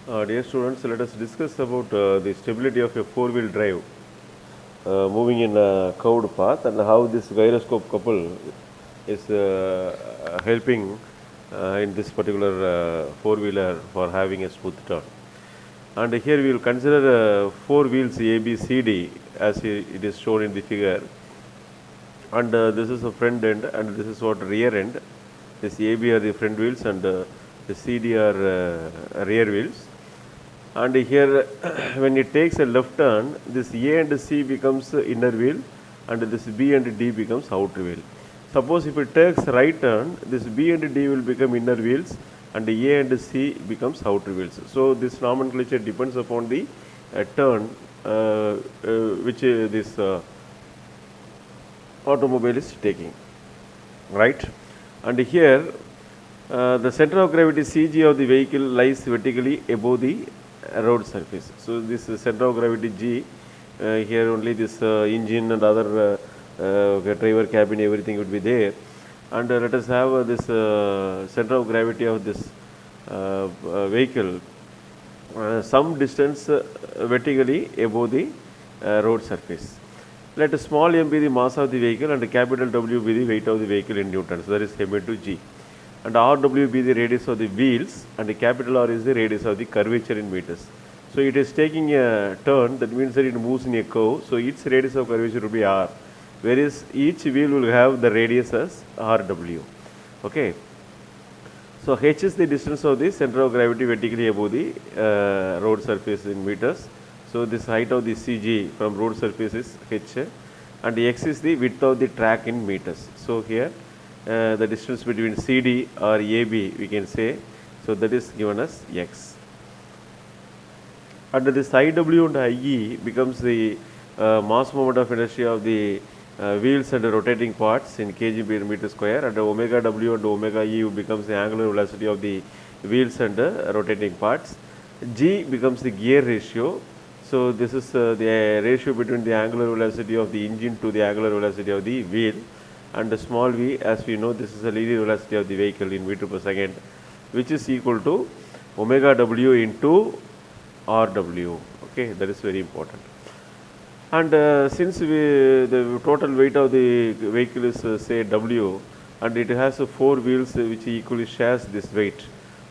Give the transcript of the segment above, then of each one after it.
Dear students, let us discuss about the stability of a four-wheel drive moving in a curved path and how this gyroscope couple is helping in this particular four-wheeler for having a smooth turn. And here we will consider four wheels A, B, C, D as it is shown in the figure. And this is a front end and this is what rear end. This AB are the front wheels and the CD are rear wheels. And here when it takes a left turn, this A and C becomes inner wheel and this B and D becomes outer wheel. Suppose if it takes right turn, this B and D will become inner wheels and A and C becomes outer wheels. So this nomenclature depends upon the turn which this automobile is taking, right? And here the center of gravity CG of the vehicle lies vertically above the road surface. So this center of gravity G, here only this engine and other driver cabin, everything would be there. And let us have this center of gravity of this vehicle some distance vertically above the road surface. Let small m be the mass of the vehicle and capital W be the weight of the vehicle in newtons, that is m into g. And Rw be the radius of the wheels and the capital R is the radius of the curvature in meters. So it is taking a turn, that means that it moves in a curve, so its radius of curvature will be R, whereas each wheel will have the radius as Rw. Okay. So h is the distance of the center of gravity vertically above the road surface in meters. So this height of the CG from road surface is h, and x is the width of the track in meters. So here the distance between CD or AB we can say, so that is given as x. And this IW and IE becomes the mass moment of inertia of the wheels and rotating parts in kg per meter square, and omega W and omega E becomes the angular velocity of the wheels and rotating parts. G becomes the gear ratio. So this is the ratio between the angular velocity of the engine to the angular velocity of the wheel. And the small v, as we know, this is the linear velocity of the vehicle in meter per second, which is equal to omega W into Rw. Okay, that is very important. And since the total weight of the vehicle is say W, and it has four wheels which equally shares this weight,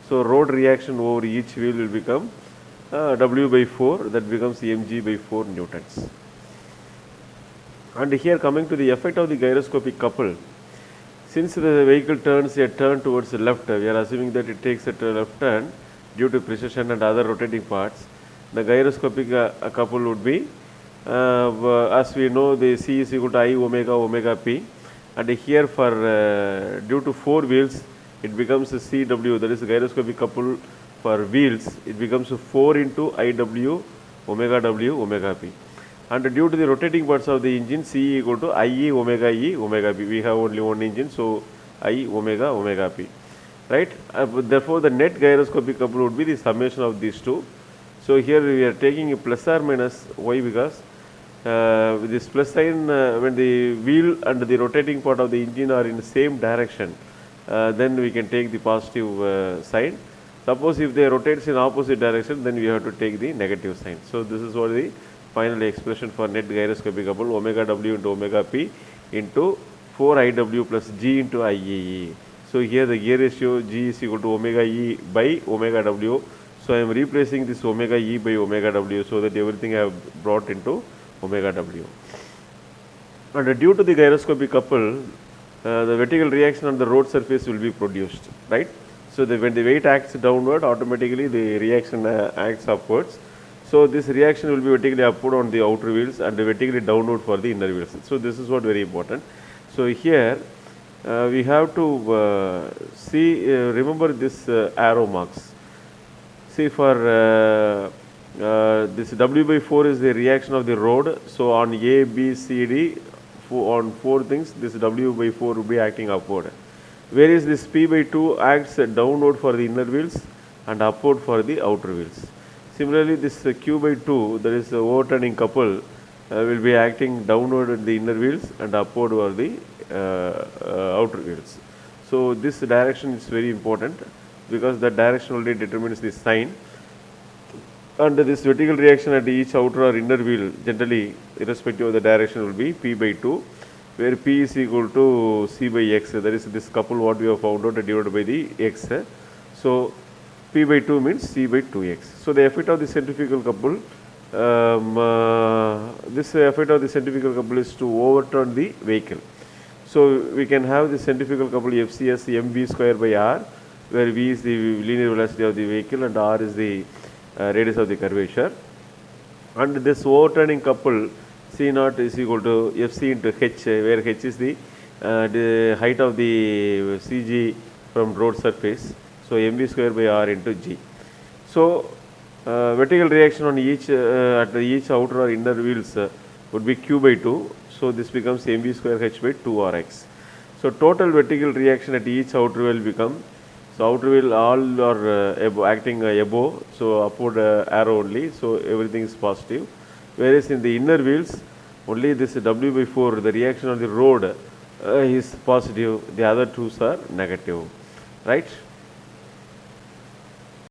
so road reaction over each wheel will become W by 4, that becomes mg by 4 newtons. And here coming to the effect of the gyroscopic couple, since the vehicle turns a turn towards the left, we are assuming that it takes a left turn due to precession and other rotating parts. The gyroscopic couple would be, as we know, the C is equal to I omega omega P, and here for due to four wheels, it becomes a CW, that is the gyroscopic couple for wheels, it becomes 4 into IW omega W omega P. And due to the rotating parts of the engine, C equal to IE omega P. We have only one engine, so I omega P. Right? Therefore, the net gyroscopic couple would be the summation of these two. So here we are taking a plus or minus. Why? Because with this plus sign, when the wheel and the rotating part of the engine are in the same direction, then we can take the positive sign. Suppose if they rotates in opposite direction, then we have to take the negative sign. So this is what the final expression for net gyroscopic couple, omega W into omega P into 4 IW plus G into IEE. So here the gear ratio G is equal to omega E by omega W. So I am replacing this omega E by omega W, so that everything I have brought into omega W. And due to the gyroscopic couple, the vertical reaction on the road surface will be produced, right? So when the weight acts downward, automatically the reaction acts upwards. So this reaction will be vertically upward on the outer wheels and vertically downward for the inner wheels. So this is what very important. So here we have to see, remember this arrow marks. See, for this W by 4 is the reaction of the road. So on A, B, C, D, on four things, this W by 4 will be acting upward. Whereas this P by 2 acts downward for the inner wheels and upward for the outer wheels. Similarly, this Q by 2, that is the overturning couple, will be acting downward in the inner wheels and upward for the outer wheels. So this direction is very important, because the direction only determines the sign. And this vertical reaction at each outer or inner wheel, generally irrespective of the direction, will be P by 2, where P is equal to C by X. That is this couple what we have found out divided by the X. So P by 2 means C by 2X. So the effect of the centrifugal couple, this effect of the centrifugal couple is to overturn the vehicle. So we can have the centrifugal couple Fc as mv square by r, where v is the linear velocity of the vehicle and r is the radius of the curvature. And this overturning couple C naught is equal to Fc into h, where h is the height of the CG from road surface. So mv square by r into g. So vertical reaction on each at each outer or inner wheels would be q by 2. So this becomes mv square h by 2 rx. So total vertical reaction at each outer wheel become, so outer wheel all are acting above, so upward arrow only, so everything is positive. Whereas in the inner wheels, only this W by 4, the reaction on the road is positive, the other two are negative, right?